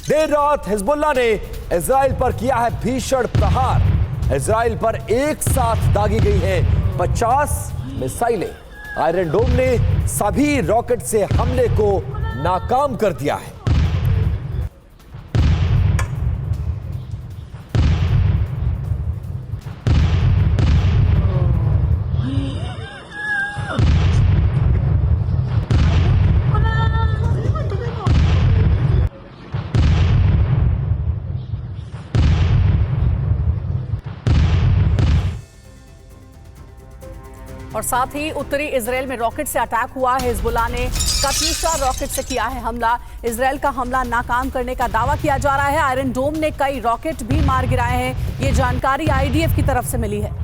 देर रात हिजबुल्लाह ने इजराइल पर किया है भीषण प्रहार। इजराइल पर एक साथ दागी गई है 50 मिसाइलें। आयरन डोम ने सभी रॉकेट से हमले को नाकाम कर दिया है। और साथ ही उत्तरी इजराइल में रॉकेट से अटैक हुआ। हिजबुल्लाह ने काtyusha रॉकेट से किया है हमला। इजराइल का हमला नाकाम करने का दावा किया जा रहा है। आयरन डोम ने कई रॉकेट भी मार गिराए हैं। ये जानकारी आईडीएफ की तरफ से मिली है।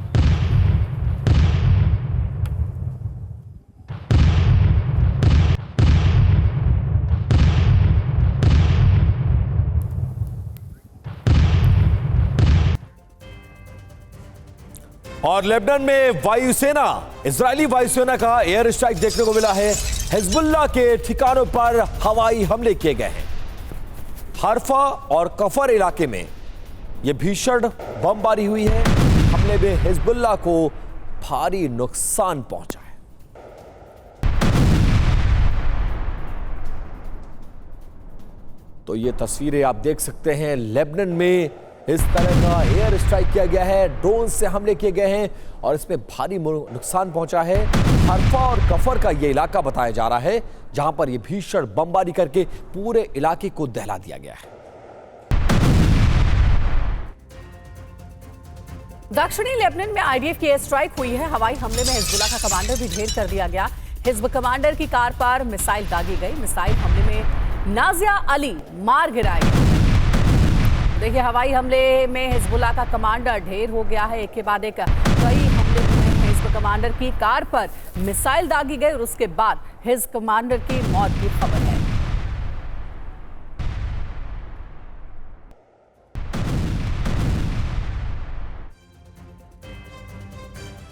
और लेबनान में वायुसेना, इजरायली वायुसेना का एयर स्ट्राइक देखने को मिला है। हिजबुल्लाह के ठिकानों पर हवाई हमले किए गए हैं। हरफा और कफर इलाके में यह भीषण बमबारी हुई है। हमले में हिजबुल्लाह को भारी नुकसान पहुंचा है। तो ये तस्वीरें आप देख सकते हैं। लेबनान में इस तरह का एयर स्ट्राइक किया गया है, ड्रोन से हमले किए गए हैं और इसमें भारी नुकसान पहुंचा है। हरफा और कफर का यह इलाका बताया जा रहा है जहां पर यह भीषण बमबारी करके पूरे इलाके को दहला दिया गया है। दक्षिणी लेबनान में आईडीएफ की एयर स्ट्राइक हुई है। हवाई हमले में हिजबुल्लाह का कमांडर भी ढेर कर दिया गया। हिजब कमांडर की कार पर मिसाइल दागी गई। मिसाइल हमले में नाजिया अली मार गिराई गई। देखिए, हवाई हमले में हिजबुल्लाह का कमांडर ढेर हो गया है। एक के बाद एक कई हमले हुए हैं। हिजब कमांडर की कार पर मिसाइल दागी गई और उसके बाद हिजब कमांडर की मौत की खबर है।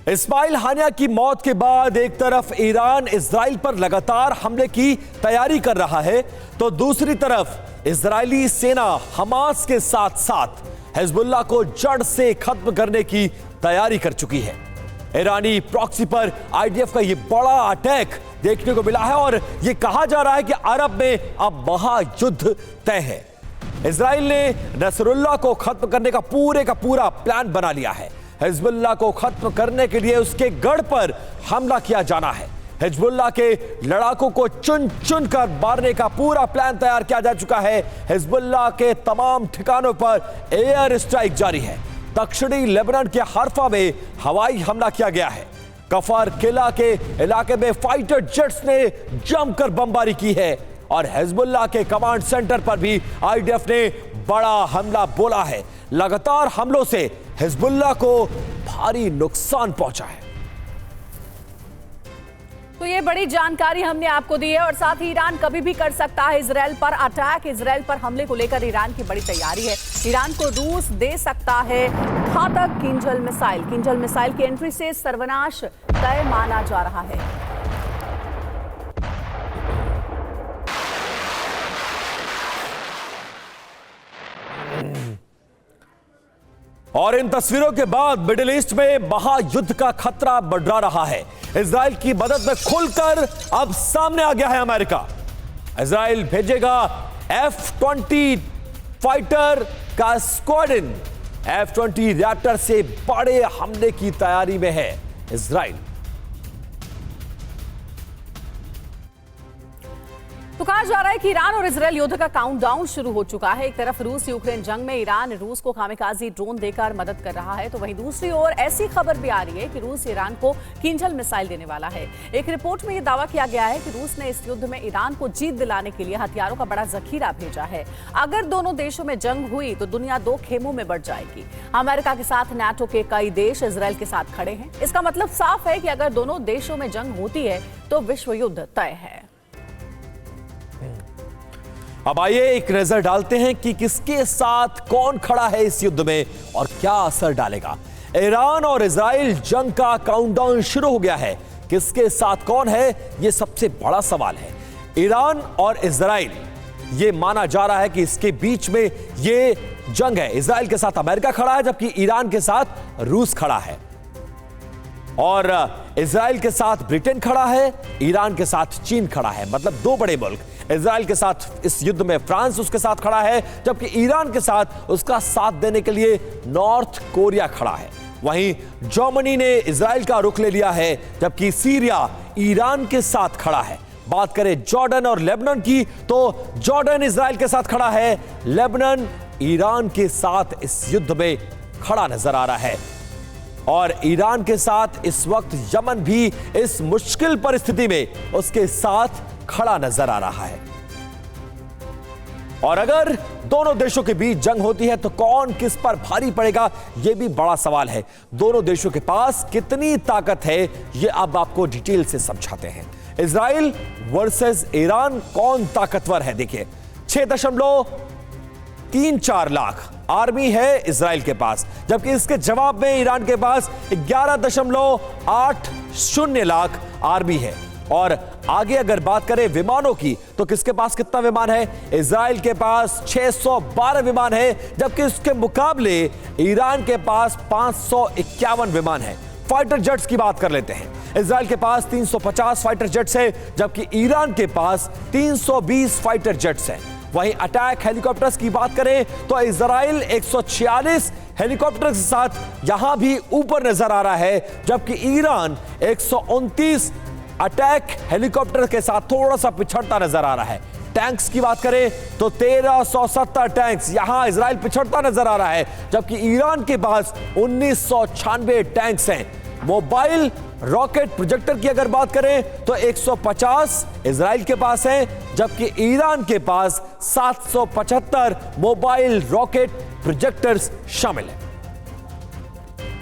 इस्माइल हानिया की मौत के बाद एक तरफ ईरान इजराइल पर लगातार हमले की तैयारी कर रहा है, तो दूसरी तरफ इजरायली सेना हमास के साथ साथ हिजबुल्लाह को जड़ से खत्म करने की तैयारी कर चुकी है। ईरानी प्रॉक्सी पर आईडीएफ का यह बड़ा अटैक देखने को मिला है और यह कहा जा रहा है कि अरब में अब महायुद्ध तय है। इजराइल ने नसरुल्लाह को खत्म करने का पूरा प्लान बना लिया है। हिजबुल्लाह को खत्म करने के लिए उसके गढ़ पर हमला किया जाना है। हिजबुल्लाह के लड़ाकों को चुन चुन कर मारने का पूरा प्लान तैयार किया जा चुका है। हिजबुल्लाह के तमाम ठिकानों पर एयर स्ट्राइक जारी है। दक्षिणी लेबनान के हरफा में हवाई हमला किया गया है। कफर किला के इलाके में फाइटर जेट्स ने जमकर बमबारी की है और हिजबुल्लाह के कमांड सेंटर पर भी आईडीएफ ने बड़ा हमला बोला है। लगातार हमलों से हिजबुल्लाह को भारी नुकसान पहुंचा है। तो ये बड़ी जानकारी हमने आपको दी है और साथ ही ईरान कभी भी कर सकता है इजराइल पर अटैक। इजराइल पर हमले को लेकर ईरान की बड़ी तैयारी है। ईरान को रूस दे सकता है घातक किंजल मिसाइल। किंजल मिसाइल की एंट्री से सर्वनाश तय माना जा रहा है। और इन तस्वीरों के बाद मिडिल ईस्ट में महायुद्ध का खतरा बढ़ा रहा है। इजराइल की मदद में खुलकर अब सामने आ गया है अमेरिका। इजराइल भेजेगा F-20 फाइटर का स्क्वाड्रन। F-20 रिएक्टर से बड़े हमले की तैयारी में है इजराइल। तो कहा जा रहा है कि ईरान और इजराइल युद्ध का काउंटडाउन शुरू हो चुका है। एक तरफ रूस यूक्रेन जंग में ईरान रूस को कामिकाजी ड्रोन देकर मदद कर रहा है, तो वहीं दूसरी ओर ऐसी खबर भी आ रही है कि रूस ईरान को किंजल मिसाइल देने वाला है। एक रिपोर्ट में यह दावा किया गया है कि रूस ने इस युद्ध में ईरान को जीत दिलाने के लिए हथियारों का बड़ा जखीरा भेजा है। अगर दोनों देशों में जंग हुई तो दुनिया दो खेमों में बढ़ जाएगी। अमेरिका के साथ नाटो के कई देश इजराइल के साथ खड़े हैं। इसका मतलब साफ है कि अगर दोनों देशों में जंग होती है तो विश्व युद्ध तय है। अब आइए एक नजर डालते हैं कि किसके साथ कौन खड़ा है इस युद्ध में और क्या असर डालेगा। ईरान और इजराइल जंग का काउंटडाउन शुरू हो गया है। किसके साथ कौन है, यह सबसे बड़ा सवाल है। ईरान और इजराइल यह माना जा रहा है कि इसके बीच में यह जंग है। इजराइल के साथ अमेरिका खड़ा है, जबकि ईरान के साथ रूस खड़ा है, और इजराइल के साथ ब्रिटेन खड़ा है, ईरान के साथ चीन खड़ा है। मतलब दो बड़े मुल्क। इजराइल के साथ इस युद्ध में फ्रांस उसके साथ खड़ा है, जबकि ईरान के साथ उसका साथ देने के लिए नॉर्थ कोरिया खड़ा है। वहीं जर्मनी ने इजराइल का रुख ले लिया है, जबकि सीरिया ईरान के साथ खड़ा है। बात करें जॉर्डन और लेबनान की, तो जॉर्डन इजराइल के साथ खड़ा है, लेबनान ईरान के साथ इस युद्ध में खड़ा नजर आ रहा है। और ईरान के साथ इस वक्त यमन भी इस मुश्किल परिस्थिति में उसके साथ खड़ा नजर आ रहा है। और अगर दोनों देशों के बीच जंग होती है तो कौन किस पर भारी पड़ेगा, यह भी बड़ा सवाल है। दोनों देशों के पास कितनी ताकत है, यह अब आपको डिटेल से समझाते हैं। इजराइल वर्सेस ईरान, कौन ताकतवर है? देखिए, 6.34 लाख आर्मी है इजराइल के पास, जबकि इसके जवाब में ईरान के पास 11.80 लाख आर्मी है। और आगे अगर बात करें विमानों की, तो किसके पास कितना विमान है? इजराइल के पास 612 विमान है, जबकि इसके मुकाबले ईरान के पास 551 विमान है। फाइटर जेट्स की बात कर लेते हैं। इजराइल के पास 350 फाइटर जेट्स है, जबकि ईरान के पास 320 फाइटर जेट्स हैं। वहीं अटैक हेलीकॉप्टर्स की बात करें तो इजराइल 146 हेलीकॉप्टर के साथ यहां भी ऊपर नजर आ रहा है, जबकि ईरान 129 अटैक हेलीकॉप्टर के साथ थोड़ा सा पिछड़ता नजर आ रहा है। टैंक्स की बात करें तो 1370 टैंक्स, यहां इजराइल पिछड़ता नजर आ रहा है, जबकि ईरान के पास 1996 टैंक्स हैं। मोबाइल रॉकेट प्रोजेक्टर की अगर बात करें तो 150 इजराइल के पास है, जबकि ईरान के पास 775 मोबाइल रॉकेट प्रोजेक्टर्स शामिल हैं।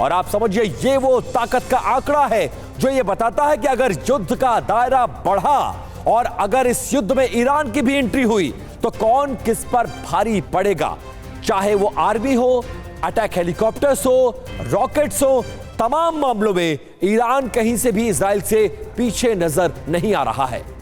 और आप समझिए, ये वो ताकत का आंकड़ा है जो ये बताता है कि अगर युद्ध का दायरा बढ़ा और अगर इस युद्ध में ईरान की भी एंट्री हुई तो कौन किस पर भारी पड़ेगा, चाहे वो आर्मी हो, अटैक हेलीकॉप्टर्स हो, रॉकेट्स हो। तमाम मामलों में ईरान कहीं से भी इजराइल से पीछे नजर नहीं आ रहा है।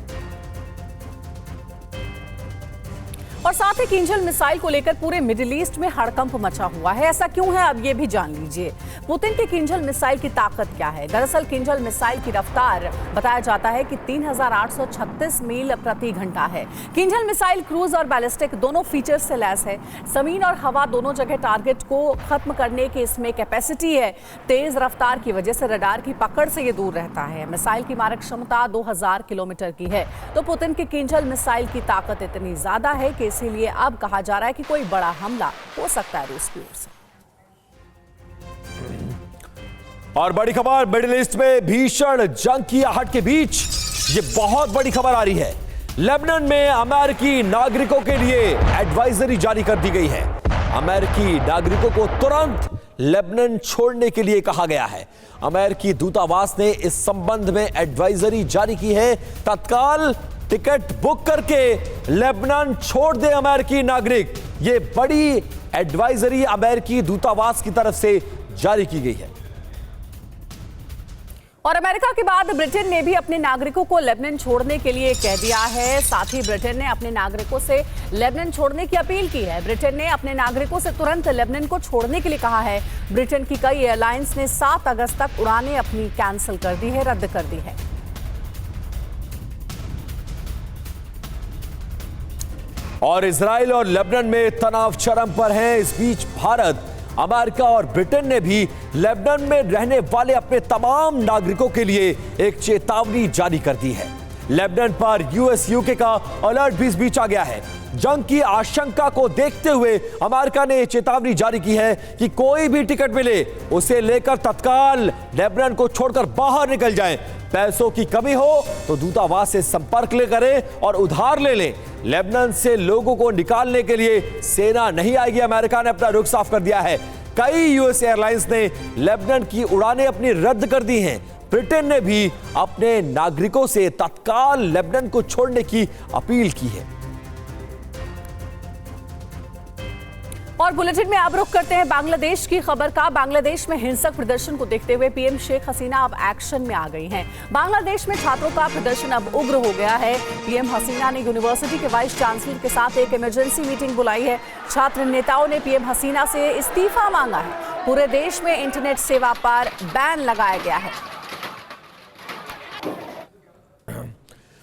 और साथ ही किंजल मिसाइल को लेकर पूरे मिडिल ईस्ट में हड़कंप मचा हुआ है। ऐसा क्यों है, अब ये भी जान लीजिए। पुतिन की किंजल मिसाइल की ताकत क्या है? दरअसल किंजल मिसाइल की रफ्तार बताया जाता है कि 3836 मील प्रति घंटा है। किंजल मिसाइल क्रूज और बैलिस्टिक दोनों फीचर्स से लैस है। जमीन और हवा दोनों जगह टारगेट को खत्म करने की इसमें कैपेसिटी है। तेज रफ्तार की वजह से रडार की पकड़ से ये दूर रहता है। मिसाइल की मारक क्षमता 2000 किलोमीटर की है। तो पुतिन की किंजल मिसाइल की ताकत इतनी ज्यादा है कि इसीलिए अब कहा जा रहा है कि कोई बड़ा हमला हो सकता है रूस की ओर से। और बड़ी खबर, मिडिल ईस्ट में भीषण जंग की आहट के बीच ये बहुत बड़ी खबर आ रही है। लेबनान में अमेरिकी नागरिकों के लिए एडवाइजरी जारी कर दी गई है। अमेरिकी नागरिकों को तुरंत लेबनान छोड़ने के लिए कहा गया है। अमेरिकी दूतावास ने इस संबंध में एडवाइजरी जारी की है। तत्काल टिकट बुक करके लेबनान छोड़ दे अमेरिकी नागरिक। ये बड़ी एडवाइजरी अमेरिकी दूतावास की तरफ से जारी की गई है। और अमेरिका के बाद ब्रिटेन ने भी अपने नागरिकों को लेबनान छोड़ने के लिए कह दिया है। साथ ही ब्रिटेन ने अपने नागरिकों से लेबनान छोड़ने की अपील की है। ब्रिटेन ने अपने नागरिकों से तुरंत लेबनान को छोड़ने के लिए कहा है। ब्रिटेन की कई एयरलाइंस ने 7 अगस्त तक उड़ानें अपनी कैंसिल कर दी है, रद्द कर दी है। और इजराइल और लेबनान में तनाव चरम पर है। इस बीच भारत, अमेरिका और ब्रिटेन ने भी लेबनान में रहने वाले अपने तमाम नागरिकों के लिए एक चेतावनी जारी कर दी है। लेबनान पर यूएस यूके का अलर्ट भी इस बीच आ गया है। जंग की आशंका को देखते हुए अमेरिका ने चेतावनी जारी की है कि कोई भी टिकट मिले उसे लेकर तत्काल लेबनान को छोड़कर बाहर निकल जाएं। पैसों की कमी हो तो दूतावास से संपर्क ले करें और उधार ले लें। लेबनान से लोगों को निकालने के लिए सेना नहीं आएगी। अमेरिका ने अपना रुख साफ कर दिया है। कई यूएस एयरलाइंस ने लेबनान की उड़ानें अपनी रद्द कर दी हैं। ब्रिटेन ने भी अपने नागरिकों से तत्काल लेबनान को छोड़ने की अपील की है। और बुलेटिन में अब रुख करते हैं बांग्लादेश की खबर का। बांग्लादेश में हिंसक प्रदर्शन को देखते हुए पीएम शेख हसीना अब एक्शन में आ गई हैं। बांग्लादेश में छात्रों का प्रदर्शन अब उग्र हो गया है। पीएम हसीना ने यूनिवर्सिटी के वाइस चांसलर के साथ एक इमरजेंसी मीटिंग बुलाई है। छात्र नेताओं ने पीएम हसीना से इस्तीफा मांगा है। पूरे देश में इंटरनेट सेवा पर बैन लगाया गया है।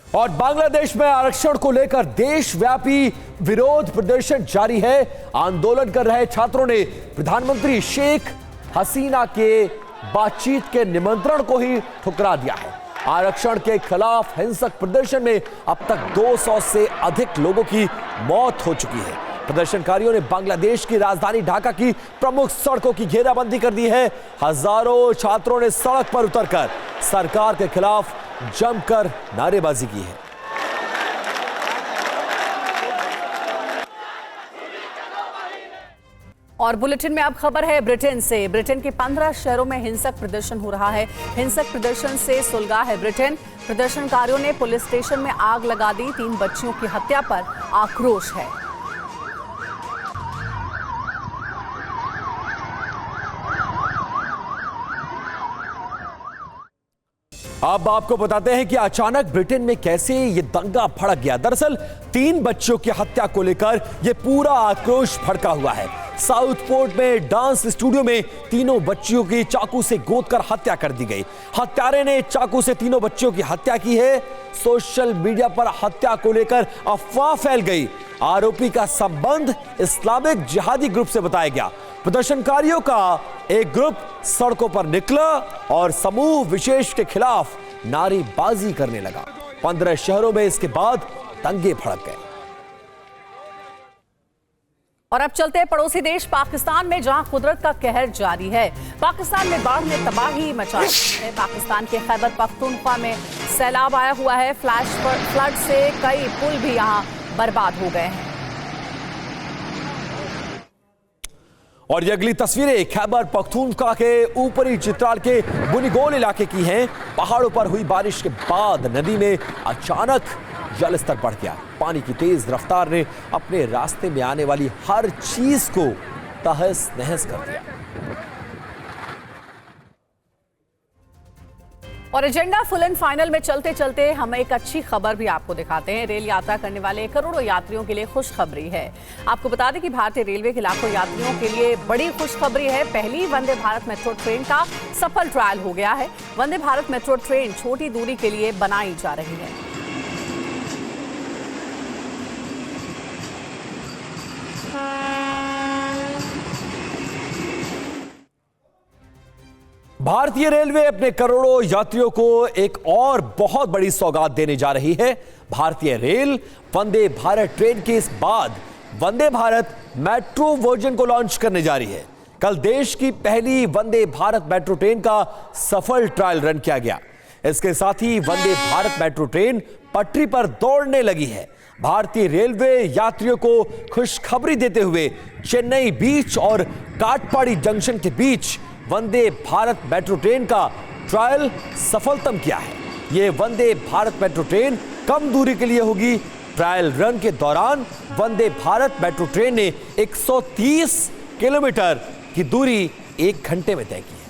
और बांग्लादेश में आरक्षण को लेकर देशव्यापी विरोध प्रदर्शन जारी है। आंदोलन कर रहे छात्रों ने प्रधानमंत्री शेख हसीना के बातचीत के निमंत्रण को ही ठुकरा दिया है। आरक्षण के खिलाफ हिंसक प्रदर्शन में अब तक 200 से अधिक लोगों की मौत हो चुकी है। प्रदर्शनकारियों ने बांग्लादेश की राजधानी ढाका की प्रमुख सड़कों की घेराबंदी कर दी है। हजारों छात्रों ने सड़क पर उतरकर सरकार के खिलाफ जमकर नारेबाजी की है। और बुलेटिन में अब खबर है ब्रिटेन से। ब्रिटेन के 15 शहरों में हिंसक प्रदर्शन हो रहा है। हिंसक प्रदर्शन से सुलगा है ब्रिटेन। प्रदर्शनकारियों ने पुलिस स्टेशन में आग लगा दी। 3 बच्चियों की हत्या पर आक्रोश है। अब आपको बताते हैं कि अचानक ब्रिटेन में कैसे ये दंगा भड़क गया। दरअसल 3 बच्चों की हत्या को लेकर ये पूरा आक्रोश भड़का हुआ है। साउथपोर्ट में डांस स्टूडियो में तीनों बच्चियों की चाकू से गोदकर हत्या कर दी गई। हत्यारे ने चाकू से तीनों बच्चियों की हत्या की है। सोशल मीडिया पर हत्या को लेकर अफवाह फैल गई। आरोपी का संबंध इस्लामिक जिहादी ग्रुप से बताया गया। प्रदर्शनकारियों का एक ग्रुप सड़कों पर निकला और समूह विशेष के खिलाफ नारेबाजी करने लगा। 15 शहरों में इसके बाद दंगे भड़क गए। और अब चलते हैं पड़ोसी देश पाकिस्तान में, जहां कुदरत का कहर जारी है। पाकिस्तान में बाढ़ ने तबाही मचा दी है। पाकिस्तान के खैबर पख्तूनख्वा में सैलाब आया हुआ है। फ्लड से कई पुल भी यहां बर्बाद हो गए हैं। और ये अगली तस्वीरें खैबर पख्तूनख्वा के ऊपरी चित्राल के बुनिगोल इलाके की हैं। पहाड़ों पर हुई बारिश के बाद नदी में अचानक जलस्तर बढ़ गया। पानी की तेज रफ्तार ने अपने रास्ते में आने वाली हर चीज को तहस नहस कर दिया। और एजेंडा फुल एंड फाइनल में चलते चलते हम एक अच्छी खबर भी आपको दिखाते हैं। रेल यात्रा करने वाले करोड़ों यात्रियों के लिए खुशखबरी है। आपको बता दें कि भारतीय रेलवे के लाखों यात्रियों के लिए बड़ी खुशखबरी है। पहली वंदे भारत मेट्रो ट्रेन का सफल ट्रायल हो गया है। वंदे भारत मेट्रो ट्रेन छोटी दूरी के लिए बनाई जा रही है। भारतीय रेलवे अपने करोड़ों यात्रियों को एक और बहुत बड़ी सौगात देने जा रही है। भारतीय रेल वंदे भारत ट्रेन के इस बाद वंदे भारत मेट्रो वर्जन को लॉन्च करने जा रही है। कल देश की पहली वंदे भारत मेट्रो ट्रेन का सफल ट्रायल रन किया गया। इसके साथ ही वंदे भारत मेट्रो ट्रेन पटरी पर दौड़ने लगी है। भारतीय रेलवे यात्रियों को खुशखबरी देते हुए चेन्नई बीच और काटपाड़ी जंक्शन के बीच वंदे भारत मेट्रो ट्रेन का ट्रायल सफलतम किया है। यह वंदे भारत मेट्रो ट्रेन कम दूरी के लिए होगी। ट्रायल रन के दौरान वंदे भारत मेट्रो ट्रेन ने 130 किलोमीटर की दूरी 1 घंटे में तय की है।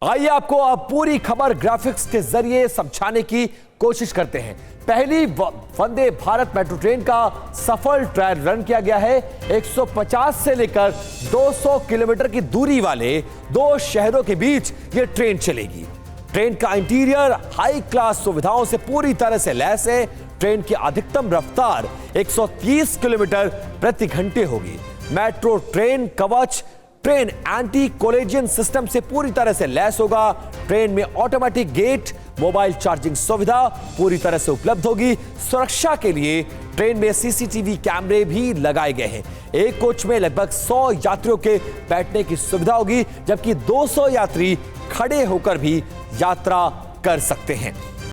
आइए आपको अब पूरी खबर ग्राफिक्स के जरिए समझाने की कोशिश करते हैं। पहली वंदे भारत मेट्रो ट्रेन का सफल ट्रायल रन किया गया है। 150 से लेकर 200 किलोमीटर की दूरी वाले 2 शहरों के बीच यह ट्रेन चलेगी। ट्रेन का इंटीरियर हाई क्लास सुविधाओं से पूरी तरह से लैस है। ट्रेन की अधिकतम रफ्तार 130 किलोमीटर प्रति घंटे होगी। मेट्रो ट्रेन कवच ट्रेन एंटी कोलिजन सिस्टम से पूरी तरह से लैस होगा। ट्रेन में ऑटोमेटिक गेट, मोबाइल चार्जिंग सुविधा पूरी तरह से उपलब्ध होगी। सुरक्षा के लिए ट्रेन में सीसीटीवी कैमरे भी लगाए गए हैं। एक कोच में लगभग 100 यात्रियों के बैठने की सुविधा होगी, जबकि 200 यात्री खड़े होकर भी यात्रा कर सकते हैं।